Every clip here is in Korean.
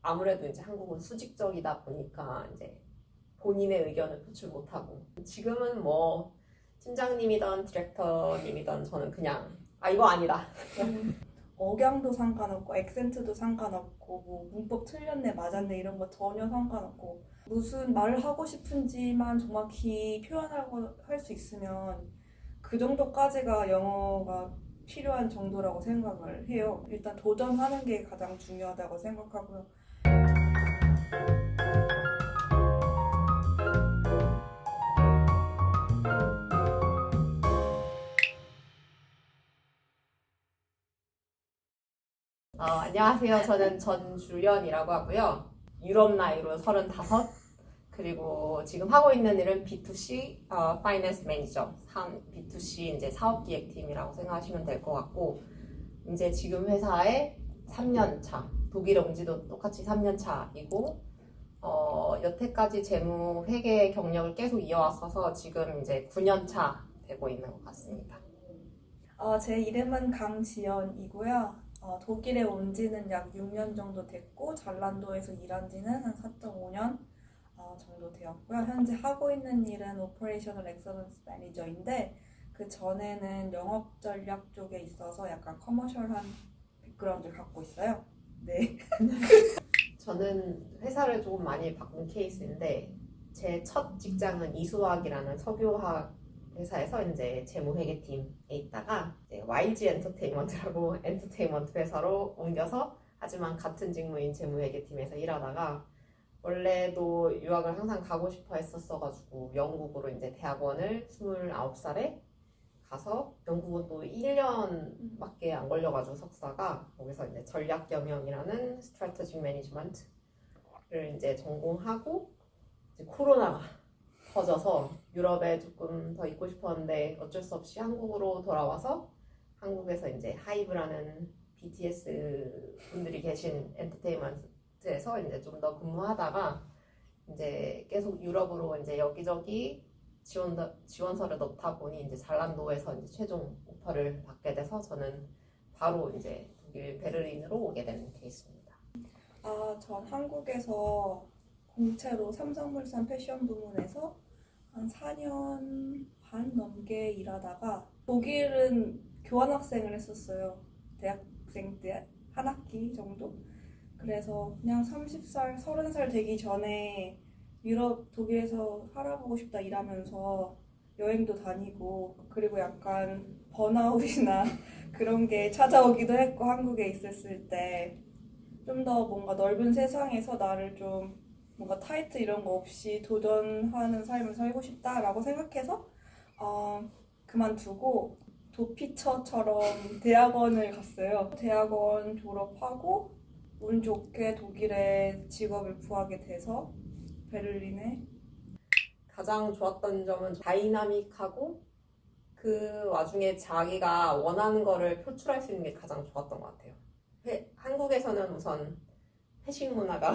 아무래도 이제 한국은 수직적이다 보니까 이제 본인의 의견을 표출 못하고, 지금은 뭐 팀장님이던 디렉터님이던 저는 그냥 이거 아니다. 억양도 상관없고 액센트도 상관없고 뭐 문법 틀렸네 맞았네 이런 거 전혀 상관없고 무슨 말을 하고 싶은지만 정확히 표현하고 할 수 있으면 그 정도까지가 영어가 필요한 정도라고 생각을 해요. 일단 도전하는 게 가장 중요하다고 생각하고요. 안녕하세요. 저는 전주연이라고 하고요. 유럽 나이로 35, 그리고 지금 하고 있는 일은 B2C 파이낸스 매니저, B2C 이제 사업기획팀이라고 생각하시면 될 것 같고, 이제 지금 회사에 3년 차, 독일에 온 지도 똑같이 3년 차이고, 여태까지 재무 회계 경력을 계속 이어왔어서 지금 이제 9년 차 되고 있는 것 같습니다. 제 이름은 강지연이고요. 독일에 온 지는 약 6년 정도 됐고 잘란도에서 일한 지는 한 4.5년 정도 되었고요. 현재 하고 있는 일은 오퍼레이셔널 엑셀런스 매니저인데 그 전에는 영업 전략 쪽에 있어서 약간 커머셜한 백그라운드를 갖고 있어요. 네. 저는 회사를 조금 많이 바꾼 케이스인데, 제 첫 직장은 이수화학이라는 석유화학 회사에서 이제 재무회계팀에 있다가 이제 YG 엔터테인먼트라고 엔터테인먼트 회사로 옮겨서, 하지만 같은 직무인 재무회계팀에서 일하다가, 원래도 유학을 항상 가고 싶어 했었어가지고 영국으로 이제 대학원을 29살에 가서, 영국은 또 1년밖에 안 걸려가지고 석사가, 거기서 이제 전략 경영이라는 스트래티직 매니지먼트를 이제 전공하고, 이제 코로나가 터져서 유럽에 조금 더 있고 싶었는데 어쩔 수 없이 한국으로 돌아와서, 한국에서 이제 하이브라는 BTS 분들이 계신 엔터테인먼트에서 이제 좀 더 근무하다가, 이제 계속 유럽으로 이제 여기저기 지원서를 넣다 보니 이제 잘란도에서 이제 최종 오퍼를 받게 돼서, 저는 바로 이제 독일 베를린으로 오게 된 케이스입니다. 전 한국에서 공채로 삼성물산 패션 부문에서 한 4년 반 넘게 일하다가 독일은 교환학생을 했었어요. 대학생 때 한 학기 정도. 그래서 그냥 30살, 30살 되기 전에 유럽, 독일에서 살아보고 싶다 일하면서 여행도 다니고 그리고 약간 번아웃이나 그런 게 찾아오기도 했고 한국에 있었을 때 좀 더 뭔가 넓은 세상에서 나를 좀 뭔가 타이트 이런 거 없이 도전하는 삶을 살고 싶다라고 생각해서 그만두고 도피처처럼 대학원을 갔어요. 대학원 졸업하고 운 좋게 독일에 직업을 구하게 돼서 베를린에. 가장 좋았던 점은 다이나믹하고, 그 와중에 자기가 원하는 거를 표출할 수 있는 게 가장 좋았던 것 같아요. 한국에서는 우선 회식 문화가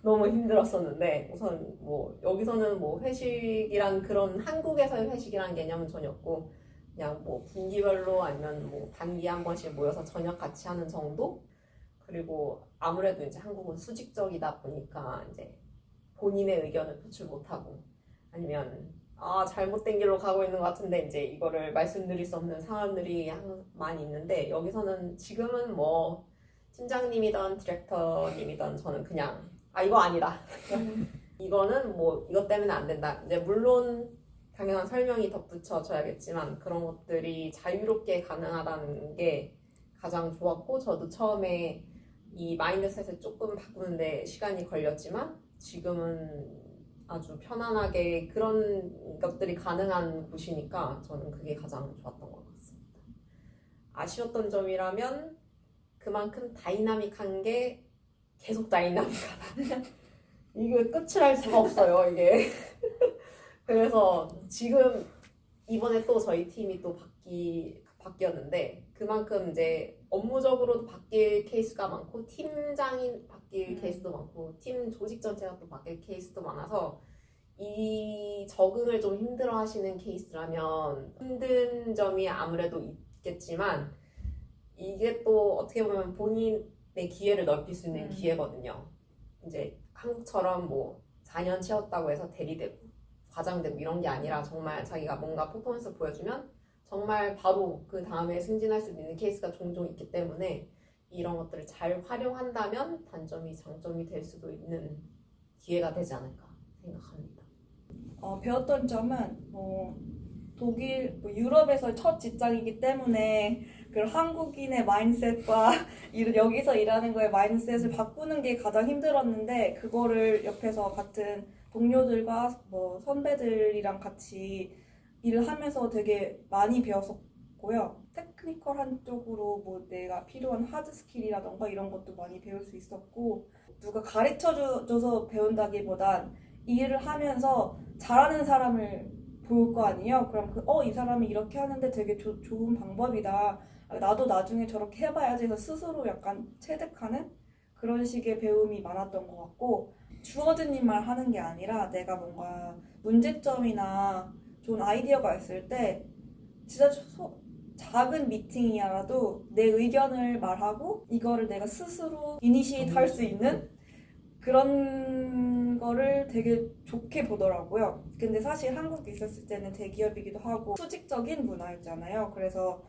너무 힘들었었는데, 우선 뭐 여기서는 뭐 회식이란, 그런 한국에서의 회식이란 개념은 전혀 없고, 그냥 뭐 분기별로 아니면 뭐 단기에 한 번씩 모여서 저녁 같이 하는 정도. 그리고 아무래도 이제 한국은 수직적이다 보니까 이제 본인의 의견을 표출 못하고, 아니면 잘못된 길로 가고 있는 것 같은데 이제 이거를 말씀드릴 수 없는 상황들이 많이 있는데, 여기서는 지금은 뭐 팀장님이던 디렉터님이던 저는 그냥 이거 아니다. 이거는 뭐 이것 때문에 안 된다. 이제 물론 당연한 설명이 덧붙여져야겠지만, 그런 것들이 자유롭게 가능하다는 게 가장 좋았고, 저도 처음에 이 마인드셋을 조금 바꾸는데 시간이 걸렸지만 지금은 아주 편안하게 그런 것들이 가능한 곳이니까 저는 그게 가장 좋았던 것 같습니다. 아쉬웠던 점이라면 그만큼 다이나믹한 게 계속 다이나믹하다. 이거 끝을 할 수가 없어요, 이게. 그래서 지금 이번에 또 저희 팀이 또 바뀌었는데, 그만큼 이제 업무적으로도 바뀔 케이스가 많고, 팀장이 바뀔 케이스도 많고, 팀 조직 전체가 또 바뀔 케이스도 많아서, 이 적응을 좀 힘들어 하시는 케이스라면 힘든 점이 아무래도 있겠지만, 이게 또 어떻게 보면 본인의 내 기회를 넓힐 수 있는 음. 기회거든요. 이제 한국처럼 뭐 4년 채웠다고 해서 대리되고 과장되고 이런 게 아니라 정말 자기가 뭔가 퍼포먼스 보여주면 정말 바로 그 다음에 승진할 수 있는 케이스가 종종 있기 때문에 이런 것들을 잘 활용한다면 단점이 장점이 될 수도 있는 기회가 되지 않을까 생각합니다. 배웠던 점은 독일, 유럽에서 첫 직장이기 때문에 그 한국인의 마인드셋과 여기서 일하는 거에 마인드셋을 바꾸는 게 가장 힘들었는데 그거를 옆에서 같은 동료들과 선배들이랑 같이 일을 하면서 되게 많이 배웠었고요. 테크니컬한 쪽으로 내가 필요한 하드 스킬이라던가 이런 것도 많이 배울 수 있었고 누가 가르쳐줘서 배운다기보단 일을 하면서 잘하는 사람을 볼 거 아니에요. 그럼 이 사람이 이렇게 하는데 되게 좋은 방법이다. 나도 나중에 저렇게 해봐야지 해서 스스로 약간 체득하는 그런 식의 배움이 많았던 것 같고 주어진 일만 하는 게 아니라 내가 뭔가 문제점이나 좋은 아이디어가 있을 때 진짜 작은 미팅이라도 내 의견을 말하고 이거를 내가 스스로 이니시에이트 할 수 있는 그런 거를 되게 좋게 보더라고요. 근데 사실 한국에 있었을 때는 대기업이기도 하고 수직적인 문화였잖아요. 그래서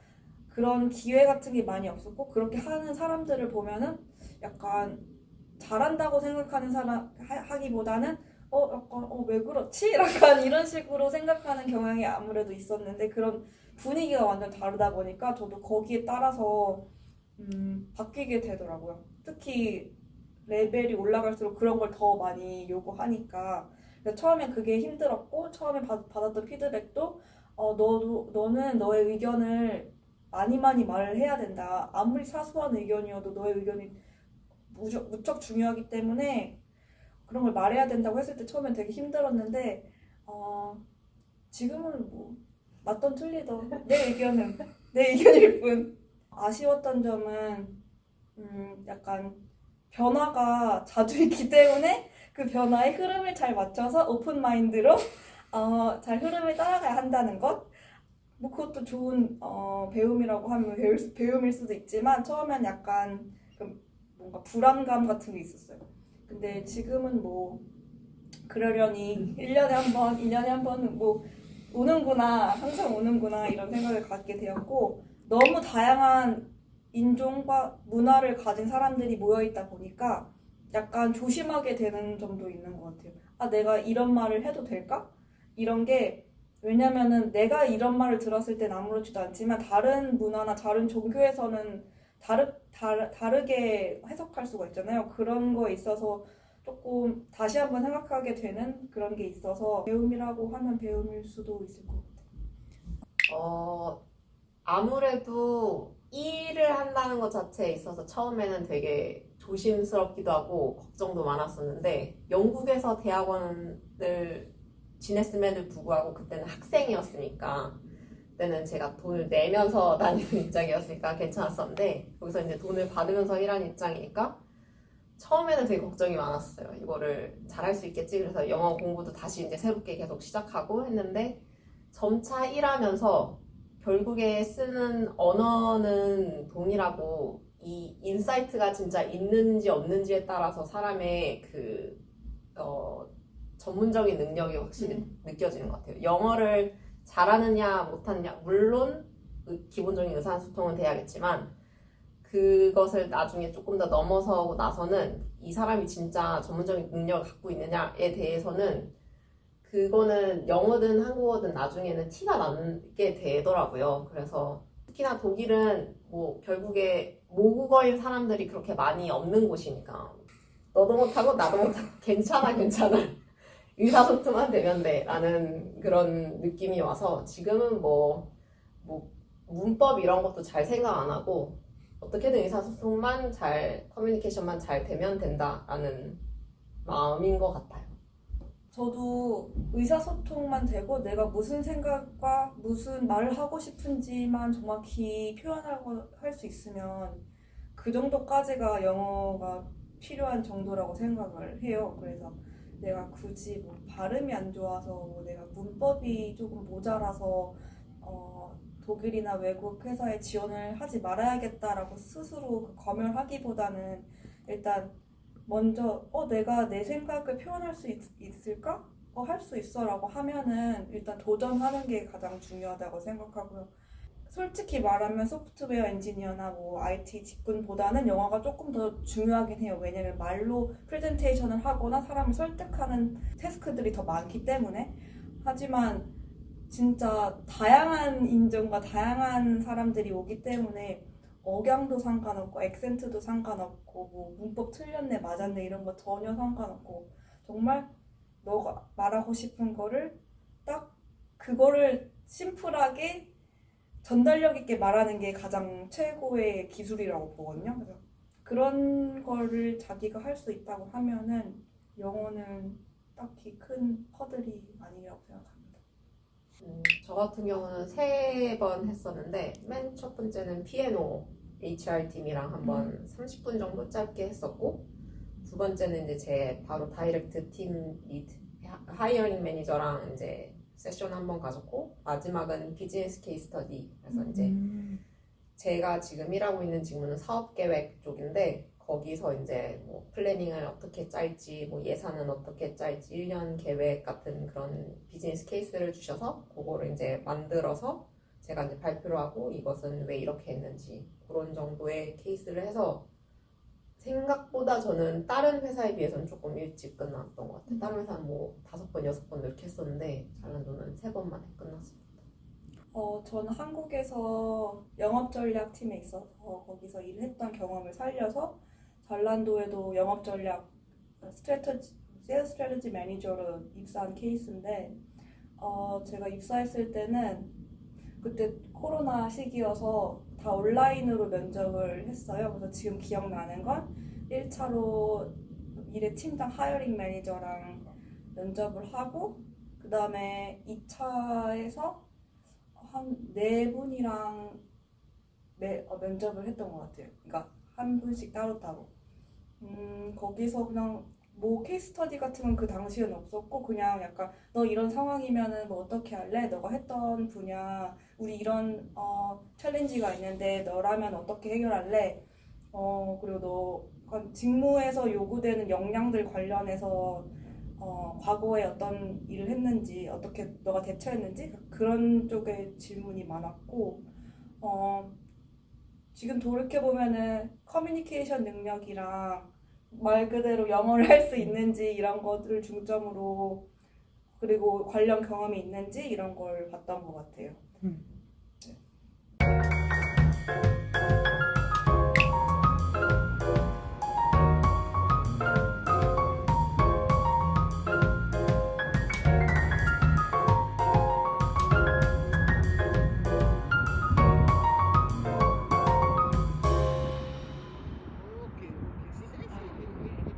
그런 기회 같은 게 많이 없었고 그렇게 하는 사람들을 보면은 약간 잘한다고 생각하는 사람 하기보다는 약간 왜 그렇지? 약간 이런 식으로 생각하는 경향이 아무래도 있었는데 그런 분위기가 완전 다르다 보니까 저도 거기에 따라서 바뀌게 되더라고요. 특히 레벨이 올라갈수록 그런 걸 더 많이 요구하니까 처음엔 그게 힘들었고 처음에 받았던 피드백도 너는 너의 의견을 많이 말을 해야 된다. 아무리 사소한 의견이어도 너의 의견이 무척 중요하기 때문에 그런 걸 말해야 된다고 했을 때 처음엔 되게 힘들었는데 지금은 맞던 틀리던 내 의견은 내 의견일 뿐. 아쉬웠던 점은 약간 변화가 자주 있기 때문에 그 변화의 흐름을 잘 맞춰서 오픈 마인드로 잘 흐름을 따라가야 한다는 것. 그것도 좋은 배움이라고 하면 배움일 수도 있지만 처음엔 약간 뭔가 불안감 같은 게 있었어요. 근데 지금은 그러려니 1년에 한 번, 2년에 한 번은 오는구나, 항상 오는구나 이런 생각을 갖게 되었고 너무 다양한 인종과 문화를 가진 사람들이 모여있다 보니까 약간 조심하게 되는 점도 있는 것 같아요. 내가 이런 말을 해도 될까? 이런 게 왜냐면은 내가 이런 말을 들었을 땐 아무렇지도 않지만 다른 문화나 다른 종교에서는 다르게 해석할 수가 있잖아요. 그런 거에 있어서 조금 다시 한번 생각하게 되는 그런 게 있어서 배움이라고 하면 배움일 수도 있을 것 같아요. 아무래도 일을 한다는 것 자체에 있어서 처음에는 되게 조심스럽기도 하고 걱정도 많았었는데 영국에서 대학원을 지냈음에도 불구하고 그때는 학생이었으니까 그때는 제가 돈을 내면서 다니는 입장이었으니까 괜찮았었는데 거기서 이제 돈을 받으면서 일하는 입장이니까 처음에는 되게 걱정이 많았어요. 이거를 잘할 수 있겠지. 그래서 영어 공부도 다시 이제 새롭게 계속 시작하고 했는데 점차 일하면서 결국에 쓰는 언어는 동일하고 이 인사이트가 진짜 있는지 없는지에 따라서 사람의 전문적인 능력이 확실히 느껴지는 것 같아요. 영어를 잘하느냐 못하느냐 물론 기본적인 의사소통은 돼야겠지만 그것을 나중에 조금 더 넘어서고 나서는 이 사람이 진짜 전문적인 능력을 갖고 있느냐에 대해서는 그거는 영어든 한국어든 나중에는 티가 나게 되더라고요. 그래서 특히나 독일은 결국에 모국어인 사람들이 그렇게 많이 없는 곳이니까 너도 못하고 나도 못하고 괜찮아 의사소통만 되면 돼 라는 그런 느낌이 와서 지금은 문법 이런 것도 잘 생각 안 하고 어떻게든 의사소통만 커뮤니케이션만 잘 되면 된다라는 마음인 것 같아요. 저도 의사소통만 되고 내가 무슨 생각과 무슨 말을 하고 싶은지만 정확히 표현하고 할 수 있으면 그 정도까지가 영어가 필요한 정도라고 생각을 해요. 그래서 내가 굳이 발음이 안 좋아서 내가 문법이 조금 모자라서 독일이나 외국 회사에 지원을 하지 말아야겠다라고 스스로 검열하기보다는 일단 먼저 내가 내 생각을 표현할 수 있을까? 할 수 있어라고 하면은 일단 도전하는 게 가장 중요하다고 생각하고요. 솔직히 말하면 소프트웨어 엔지니어나 뭐 IT 직군보다는 영어가 조금 더 중요하긴 해요. 왜냐면 말로 프레젠테이션을 하거나 사람을 설득하는 태스크들이 더 많기 때문에. 하지만 진짜 다양한 인종과 다양한 사람들이 오기 때문에 억양도 상관없고 액센트도 상관없고 뭐 문법 틀렸네 맞았네 이런 거 전혀 상관없고 정말 너가 말하고 싶은 거를 딱 그거를 심플하게 전달력 있게 말하는 게 가장 최고의 기술이라고 보거든요. 그래서 그런 거를 자기가 할 수 있다고 하면은 영어는 딱히 큰 허들이 아니라고 생각합니다. 저 같은 경우는 3번 했었는데 맨 첫 번째는 피아노 HR 팀이랑 한번 30분 정도 짧게 했었고, 두 번째는 이제 제 바로 다이렉트 팀 리드 하이어링 매니저랑 이제 세션 한번 가졌고, 마지막은 비즈니스 케이스 스터디. 그래서 이제 제가 지금 일하고 있는 직무는 사업 계획 쪽인데, 거기서 이제 뭐 플래닝을 어떻게 짤지, 뭐 예산은 어떻게 짤지, 1년 계획 같은 그런 비즈니스 케이스를 주셔서 그거를 이제 만들어서 제가 이제 발표를 하고 이것은 왜 이렇게 했는지 그런 정도의 케이스를 해서 생각보다 저는 다른 회사에 비해서는 조금 일찍 끝났던 것 같아요. 다른 회사는 뭐 5번, 6번 이렇게 했었는데 잘난도는 3번 만에 끝났습니다. 저는 한국에서 영업전략 팀에 있어서 거기서 일을 했던 경험을 살려서 전란도에도 영업전략 세일즈 스트래티지 매니저로 입사한 케이스인데 제가 입사했을 때는 그때 코로나 시기여서 다 온라인으로 면접을 했어요. 그래서 지금 기억나는 건 1차로 일의 팀장 하이어링 매니저랑 면접을 하고 그 다음에 2차에서 한 4분이랑 면접을 했던 것 같아요. 그러니까 한 분씩 따로따로. 거기서 그냥 뭐 케이스 스터디 같은 건 그 당시에는 없었고 그냥 약간 너 이런 상황이면은 뭐 어떻게 할래? 너가 했던 분야 우리 이런 챌린지가 있는데 너라면 어떻게 해결할래? 그리고 너 직무에서 요구되는 역량들 관련해서 과거에 어떤 일을 했는지 어떻게 너가 대처했는지 그런 쪽의 질문이 많았고 지금 돌이켜보면은 커뮤니케이션 능력이랑 말 그대로 영어를 할 수 있는지 이런 것들을 중점으로 그리고 관련 경험이 있는지 이런 걸 봤던 것 같아요.